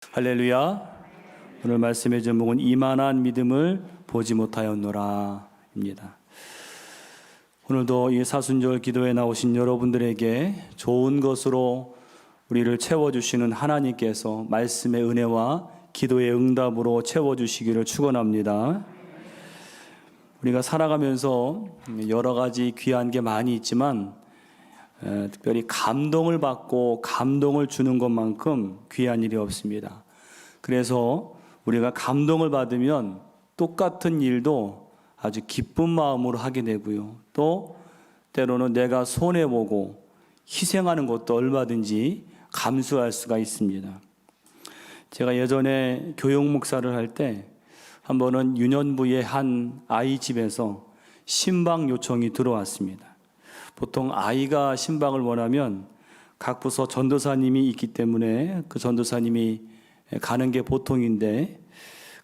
할렐루야. 오늘 말씀의 제목은 이만한 믿음을 보지 못하였노라 입니다. 오늘도 이 사순절 기도에 나오신 여러분들에게 좋은 것으로 우리를 채워주시는 하나님께서 말씀의 은혜와 기도의 응답으로 채워주시기를 축원합니다. 우리가 살아가면서 여러 가지 귀한 게 많이 있지만 특별히 감동을 받고 감동을 주는 것만큼 귀한 일이 없습니다. 그래서 우리가 감동을 받으면 똑같은 일도 아주 기쁜 마음으로 하게 되고요. 또 때로는 내가 손해보고 희생하는 것도 얼마든지 감수할 수가 있습니다. 제가 예전에 교육 목사를 할 때 한 번은 유년부의 한 아이 집에서 신방 요청이 들어왔습니다. 보통 아이가 신방을 원하면 각 부서 전도사님이 있기 때문에 그 전도사님이 가는 게 보통인데,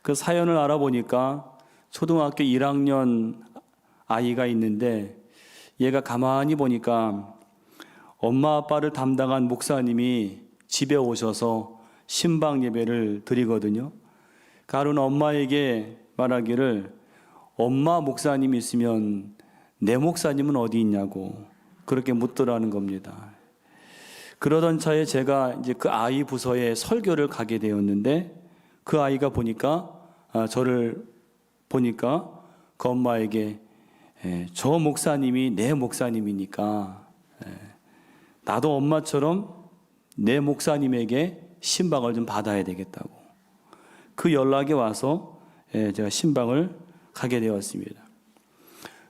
그 사연을 알아보니까 초등학교 1학년 아이가 있는데 얘가 가만히 보니까 엄마 아빠를 담당한 목사님이 집에 오셔서 신방 예배를 드리거든요. 가로는 엄마에게 말하기를 엄마 목사님이 있으면 내 목사님은 어디 있냐고 그렇게 묻더라는 겁니다. 그러던 차에 제가 이제 그 아이 부서에 설교를 가게 되었는데, 그 아이가 저를 보니까 그 엄마에게 저 목사님이 내 목사님이니까 나도 엄마처럼 내 목사님에게 신방을 좀 받아야 되겠다고, 그 연락이 와서 제가 신방을 가게 되었습니다.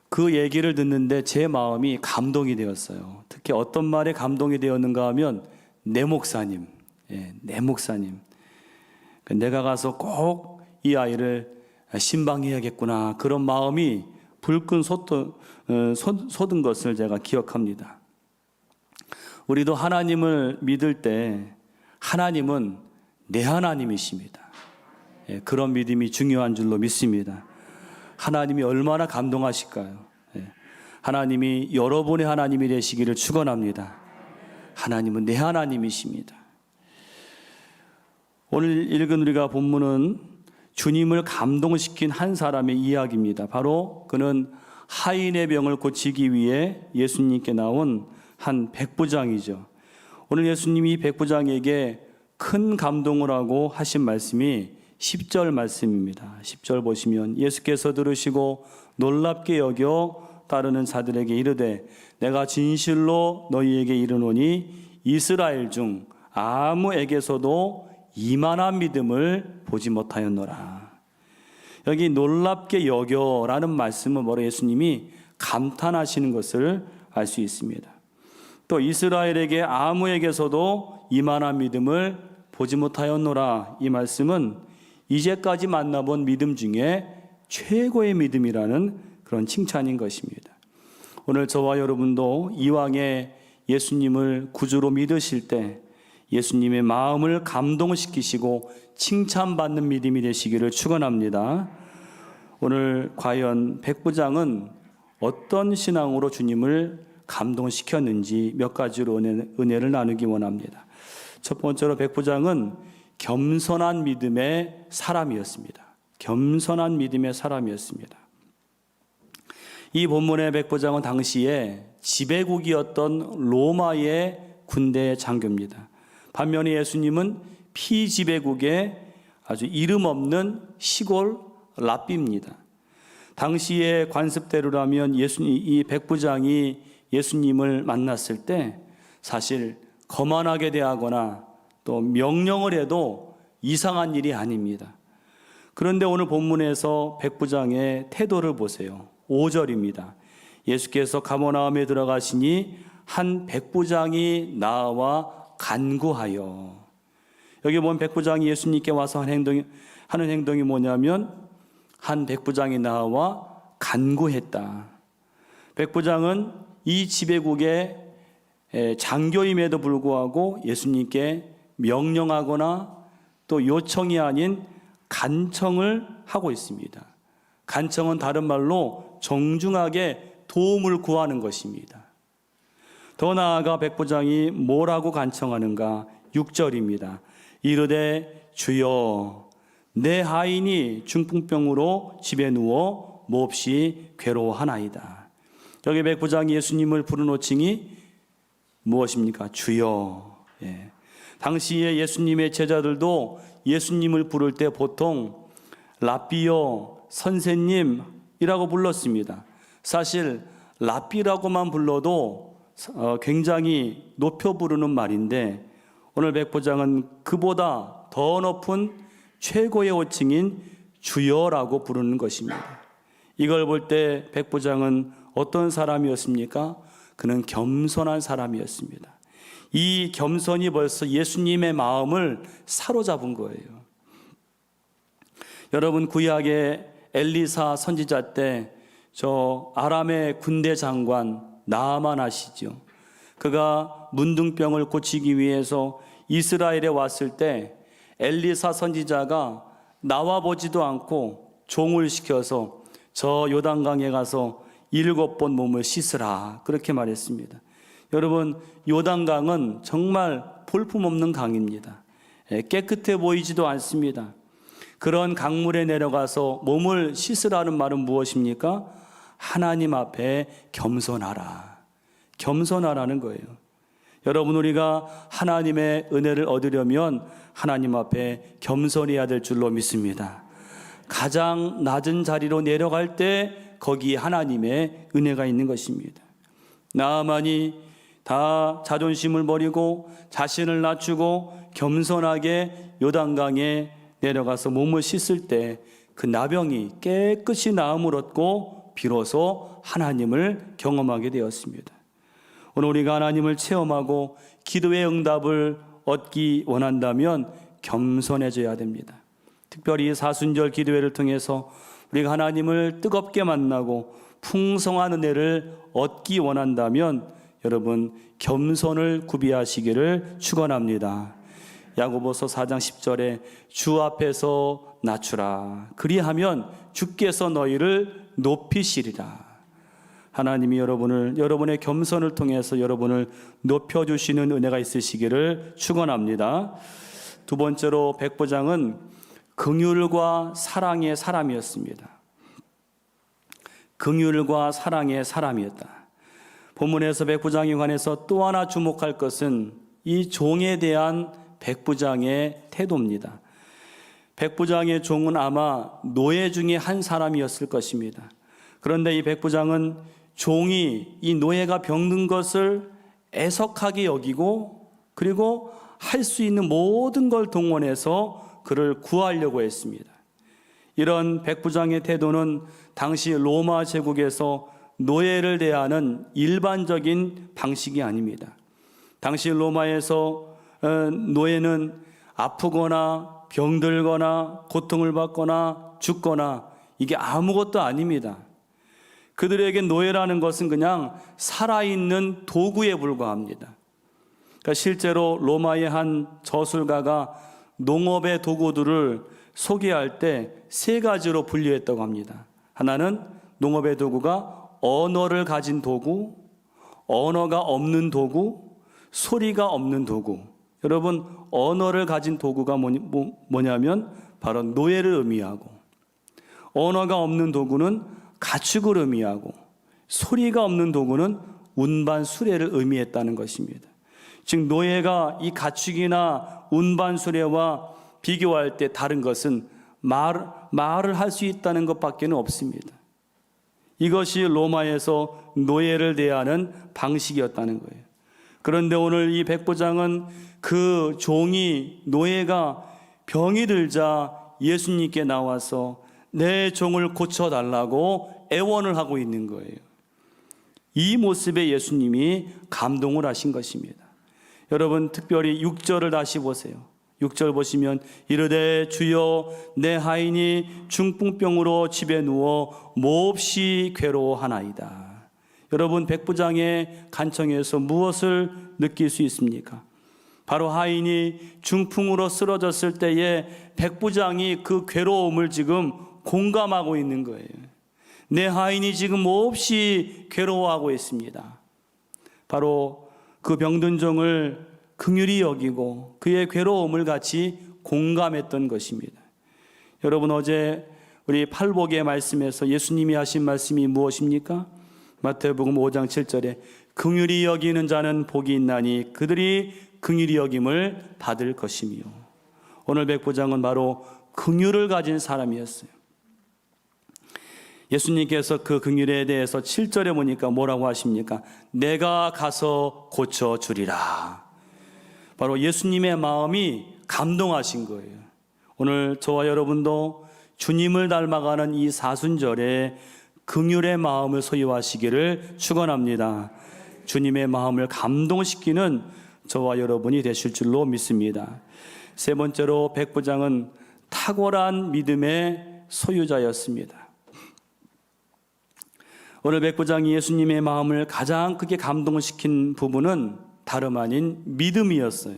그 얘기를 듣는데 제 마음이 감동이 되었어요. 특히 어떤 말에 감동이 되었는가 하면 내 목사님, 내 목사님. 내가 가서 꼭 이 아이를 신방해야겠구나, 그런 마음이 불끈 솟은 것을 제가 기억합니다. 우리도 하나님을 믿을 때 하나님은 내 하나님이십니다. 그런 믿음이 중요한 줄로 믿습니다. 하나님이 얼마나 감동하실까요? 하나님이 여러분의 하나님이 되시기를 축원합니다. 하나님은 내 하나님이십니다. 오늘 읽은 우리가 본문은 주님을 감동시킨 한 사람의 이야기입니다. 바로 그는 하인의 병을 고치기 위해 예수님께 나온 한 백부장이죠. 오늘 예수님이 이 백부장에게 큰 감동을 하고 하신 말씀이 10절 말씀입니다. 10절 보시면 예수께서 들으시고 놀랍게 여겨 따르는 자들에게 이르되 내가 진실로 너희에게 이르노니 이스라엘 중 아무에게서도 이만한 믿음을 보지 못하였노라. 여기 놀랍게 여겨라는 말씀은 바로 예수님이 감탄하시는 것을 알 수 있습니다. 또 이스라엘에게 아무에게서도 이만한 믿음을 보지 못하였노라, 이 말씀은 이제까지 만나본 믿음 중에 최고의 믿음이라는 그런 칭찬인 것입니다. 오늘 저와 여러분도 이왕에 예수님을 구주로 믿으실 때 예수님의 마음을 감동시키시고 칭찬받는 믿음이 되시기를 축원합니다. 오늘 과연 백부장은 어떤 신앙으로 주님을 감동시켰는지 몇 가지로 은혜를 나누기 원합니다. 첫 번째로 백부장은 겸손한 믿음의 사람이었습니다. 겸손한 믿음의 사람이었습니다. 이 본문의 백부장은 당시에 지배국이었던 로마의 군대 장교입니다. 반면에 예수님은 피지배국의 아주 이름 없는 시골 랍비입니다. 당시의 관습대로라면 이 백부장이 예수님을 만났을 때 사실 거만하게 대하거나 또 명령을 해도 이상한 일이 아닙니다. 그런데 오늘 본문에서 백부장의 태도를 보세요. 5절입니다. 예수께서 가버나움에 들어가시니 한 백부장이 나와 간구하여. 여기 보면 백부장이 예수님께 와서 하는 행동이 뭐냐면 한 백부장이 나와 간구했다. 백부장은 이 지배국의 장교임에도 불구하고 예수님께 명령하거나 또 요청이 아닌 간청을 하고 있습니다. 간청은 다른 말로 정중하게 도움을 구하는 것입니다. 더 나아가 백부장이 뭐라고 간청하는가? 6절입니다. 이르되 주여 내 하인이 중풍병으로 집에 누워 몹시 괴로워하나이다. 여기 백부장이 예수님을 부른 호칭이 무엇입니까? 주여. 예. 당시에 예수님의 제자들도 예수님을 부를 때 보통 랍비여 선생님이라고 불렀습니다. 사실 랍비라고만 불러도 굉장히 높여 부르는 말인데 오늘 백부장은 그보다 더 높은 최고의 호칭인 주여라고 부르는 것입니다. 이걸 볼 때 백부장은 어떤 사람이었습니까? 그는 겸손한 사람이었습니다. 이 겸손이 벌써 예수님의 마음을 사로잡은 거예요. 여러분 구약의 엘리사 선지자 때 저 아람의 군대 장관 나아만 아시죠? 그가 문둥병을 고치기 위해서 이스라엘에 왔을 때 엘리사 선지자가 나와보지도 않고 종을 시켜서 저 요단강에 가서 7번 몸을 씻으라 그렇게 말했습니다. 여러분 요단강은 정말 볼품없는 강입니다. 깨끗해 보이지도 않습니다. 그런 강물에 내려가서 몸을 씻으라는 말은 무엇입니까? 하나님 앞에 겸손하라. 겸손하라는 거예요. 여러분 우리가 하나님의 은혜를 얻으려면 하나님 앞에 겸손해야 될 줄로 믿습니다. 가장 낮은 자리로 내려갈 때 거기에 하나님의 은혜가 있는 것입니다. 나아만이 다 자존심을 버리고 자신을 낮추고 겸손하게 요단강에 내려가서 몸을 씻을 때 그 나병이 깨끗이 나음을 얻고 비로소 하나님을 경험하게 되었습니다. 오늘 우리가 하나님을 체험하고 기도의 응답을 얻기 원한다면 겸손해져야 됩니다. 특별히 사순절 기도회를 통해서 우리가 하나님을 뜨겁게 만나고 풍성한 은혜를 얻기 원한다면 여러분 겸손을 구비하시기를 축원합니다. 야고보서 4장 10절에 주 앞에서 낮추라. 그리하면 주께서 너희를 높이시리라. 하나님이 여러분의 겸손을 통해서 여러분을 높여주시는 은혜가 있으시기를 축원합니다. 두 번째로 백부장은 긍휼과 사랑의 사람이었습니다. 긍휼과 사랑의 사람이었다. 본문에서 백부장에 관해서 또 하나 주목할 것은 이 종에 대한 백부장의 태도입니다. 백부장의 종은 아마 노예 중에 한 사람이었을 것입니다. 그런데 이 백부장은 종이 이 노예가 병든 것을 애석하게 여기고 그리고 할 수 있는 모든 걸 동원해서 그를 구하려고 했습니다. 이런 백부장의 태도는 당시 로마 제국에서 노예를 대하는 일반적인 방식이 아닙니다. 당시 로마에서 노예는 아프거나 병들거나 고통을 받거나 죽거나 이게 아무것도 아닙니다. 그들에게 노예라는 것은 그냥 살아있는 도구에 불과합니다. 그러니까 실제로 로마의 한 저술가가 농업의 도구들을 소개할 때 3가지로 분류했다고 합니다. 하나는 농업의 도구가 언어를 가진 도구, 언어가 없는 도구, 소리가 없는 도구. 여러분 언어를 가진 도구가 뭐냐면 바로 노예를 의미하고, 언어가 없는 도구는 가축을 의미하고, 소리가 없는 도구는 운반 수레를 의미했다는 것입니다. 즉 노예가 이 가축이나 운반 수레와 비교할 때 다른 것은 말을 할 수 있다는 것밖에 없습니다. 이것이 로마에서 노예를 대하는 방식이었다는 거예요. 그런데 오늘 이 백부장은 그 종이, 노예가 병이 들자 예수님께 나와서 내 종을 고쳐달라고 애원을 하고 있는 거예요. 이 모습에 예수님이 감동을 하신 것입니다. 여러분 특별히 6절을 다시 보세요. 6절 보시면 이르되 주여 내 하인이 중풍병으로 집에 누워 몹시 괴로워하나이다. 여러분 백부장의 간청에서 무엇을 느낄 수 있습니까? 바로 하인이 중풍으로 쓰러졌을 때에 백부장이 그 괴로움을 지금 공감하고 있는 거예요. 내 하인이 지금 몹시 괴로워하고 있습니다. 바로 그 병든 종을 긍휼히 여기고 그의 괴로움을 같이 공감했던 것입니다. 여러분, 어제 우리 팔복의 말씀에서 예수님이 하신 말씀이 무엇입니까? 마태복음 5장 7절에 긍휼히 여기는 자는 복이 있나니 그들이 긍휼히 여김을 받을 것이며, 오늘 백부장은 바로 긍휼을 가진 사람이었어요. 예수님께서 그 긍휼에 대해서 7절에 보니까 뭐라고 하십니까? 내가 가서 고쳐주리라. 바로 예수님의 마음이 감동하신 거예요. 오늘 저와 여러분도 주님을 닮아가는 이 사순절에 긍휼의 마음을 소유하시기를 축원합니다. 주님의 마음을 감동시키는 저와 여러분이 되실 줄로 믿습니다. 세 번째로 백부장은 탁월한 믿음의 소유자였습니다. 오늘 백부장이 예수님의 마음을 가장 크게 감동시킨 부분은 다름 아닌 믿음이었어요.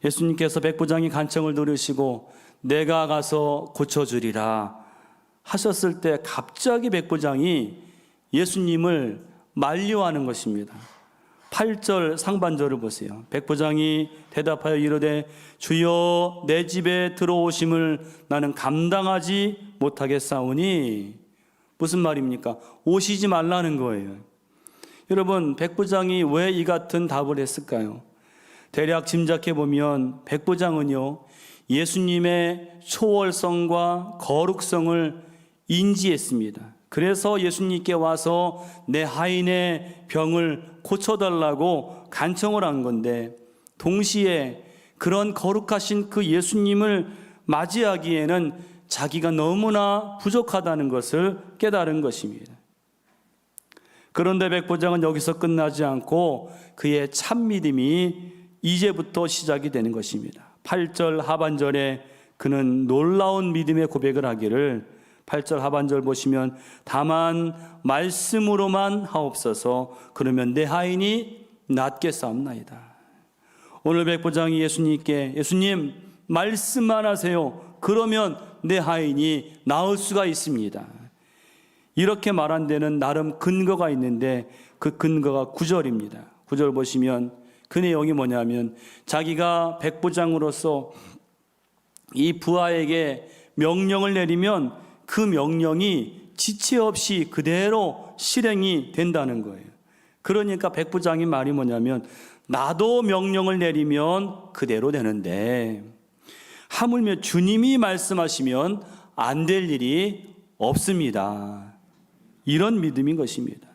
예수님께서 백부장이 간청을 들으시고 내가 가서 고쳐주리라 하셨을 때 갑자기 백부장이 예수님을 만류하는 것입니다. 8절 상반절을 보세요. 백부장이 대답하여 이르되 주여 내 집에 들어오심을 나는 감당하지 못하겠사오니. 무슨 말입니까? 오시지 말라는 거예요. 여러분, 백부장이 왜 이 같은 답을 했을까요? 대략 짐작해 보면 백부장은요, 예수님의 초월성과 거룩성을 인지했습니다. 그래서 예수님께 와서 내 하인의 병을 고쳐달라고 간청을 한 건데, 동시에 그런 거룩하신 그 예수님을 맞이하기에는 자기가 너무나 부족하다는 것을 깨달은 것입니다. 그런데 백부장은 여기서 끝나지 않고 그의 참 믿음이 이제부터 시작이 되는 것입니다. 8절 하반절에 그는 놀라운 믿음의 고백을 하기를, 8절 하반절 보시면 다만 말씀으로만 하옵소서 그러면 내 하인이 낫겠사옵나이다. 오늘 백부장이 예수님께 예수님 말씀만 하세요. 그러면 내 하인이 나을 수가 있습니다. 이렇게 말한 데는 나름 근거가 있는데 그 근거가 9절입니다. 9절 보시면 그 내용이 뭐냐면 자기가 백부장으로서 이 부하에게 명령을 내리면 그 명령이 지체 없이 그대로 실행이 된다는 거예요. 그러니까 백부장의 말이 뭐냐면 나도 명령을 내리면 그대로 되는데 하물며 주님이 말씀하시면 안 될 일이 없습니다. 이런 믿음인 것입니다.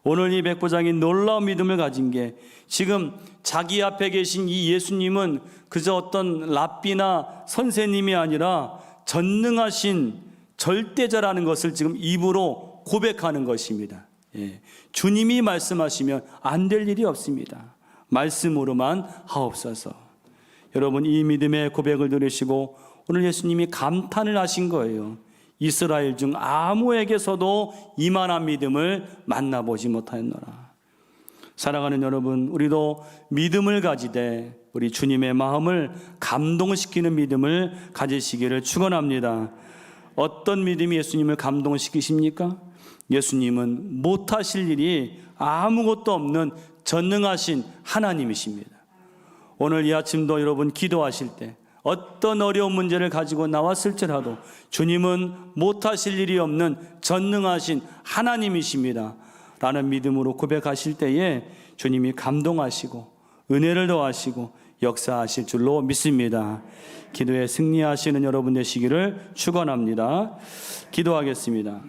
오늘 이 백부장이 놀라운 믿음을 가진 게 지금 자기 앞에 계신 이 예수님은 그저 어떤 랍비나 선생님이 아니라 전능하신 절대자라는 것을 지금 입으로 고백하는 것입니다. 주님이 말씀하시면 안 될 일이 없습니다. 말씀으로만 하옵소서. 여러분, 이 믿음의 고백을 들으시고 오늘 예수님이 감탄을 하신 거예요. 이스라엘 중 아무에게서도 이만한 믿음을 만나보지 못하였노라. 사랑하는 여러분, 우리도 믿음을 가지되 우리 주님의 마음을 감동시키는 믿음을 가지시기를 축원합니다. 어떤 믿음이 예수님을 감동시키십니까? 예수님은 못하실 일이 아무것도 없는 전능하신 하나님이십니다. 오늘 이 아침도 여러분 기도하실 때 어떤 어려운 문제를 가지고 나왔을지라도 주님은 못하실 일이 없는 전능하신 하나님이십니다 라는 믿음으로 고백하실 때에 주님이 감동하시고 은혜를 더하시고 역사하실 줄로 믿습니다. 기도에 승리하시는 여러분 되시기를 축원합니다. 기도하겠습니다.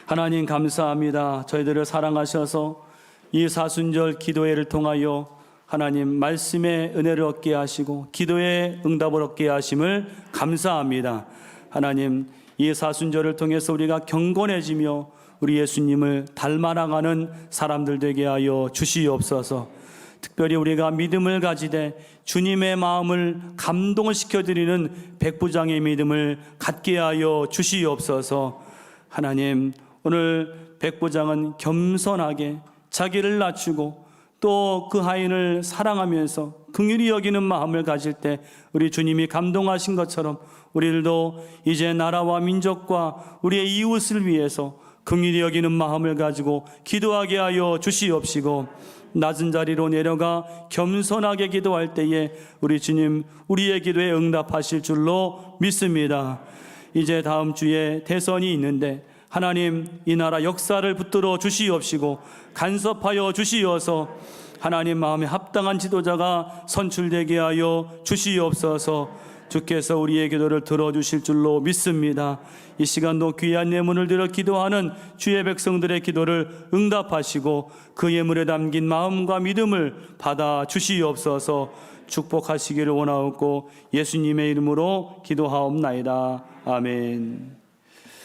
하나님 감사합니다. 저희들을 사랑하셔서 이 사순절 기도회를 통하여 하나님 말씀의 은혜를 얻게 하시고 기도의 응답을 얻게 하심을 감사합니다. 하나님, 이 사순절을 통해서 우리가 경건해지며 우리 예수님을 닮아나가는 사람들 되게 하여 주시옵소서. 특별히 우리가 믿음을 가지되 주님의 마음을 감동을 시켜드리는 백부장의 믿음을 갖게 하여 주시옵소서. 하나님, 오늘 백부장은 겸손하게 자기를 낮추고 또 그 하인을 사랑하면서 긍휼히 여기는 마음을 가질 때 우리 주님이 감동하신 것처럼 우리들도 이제 나라와 민족과 우리의 이웃을 위해서 긍휼히 여기는 마음을 가지고 기도하게 하여 주시옵시고, 낮은 자리로 내려가 겸손하게 기도할 때에 우리 주님 우리의 기도에 응답하실 줄로 믿습니다. 이제 다음 주에 대선이 있는데 하나님 이 나라 역사를 붙들어 주시옵시고 간섭하여 주시어서 하나님 마음에 합당한 지도자가 선출되게 하여 주시옵소서. 주께서 우리의 기도를 들어주실 줄로 믿습니다. 이 시간도 귀한 예물을 들어 기도하는 주의 백성들의 기도를 응답하시고 그 예물에 담긴 마음과 믿음을 받아 주시옵소서. 축복하시기를 원하옵고 예수님의 이름으로 기도하옵나이다. 아멘.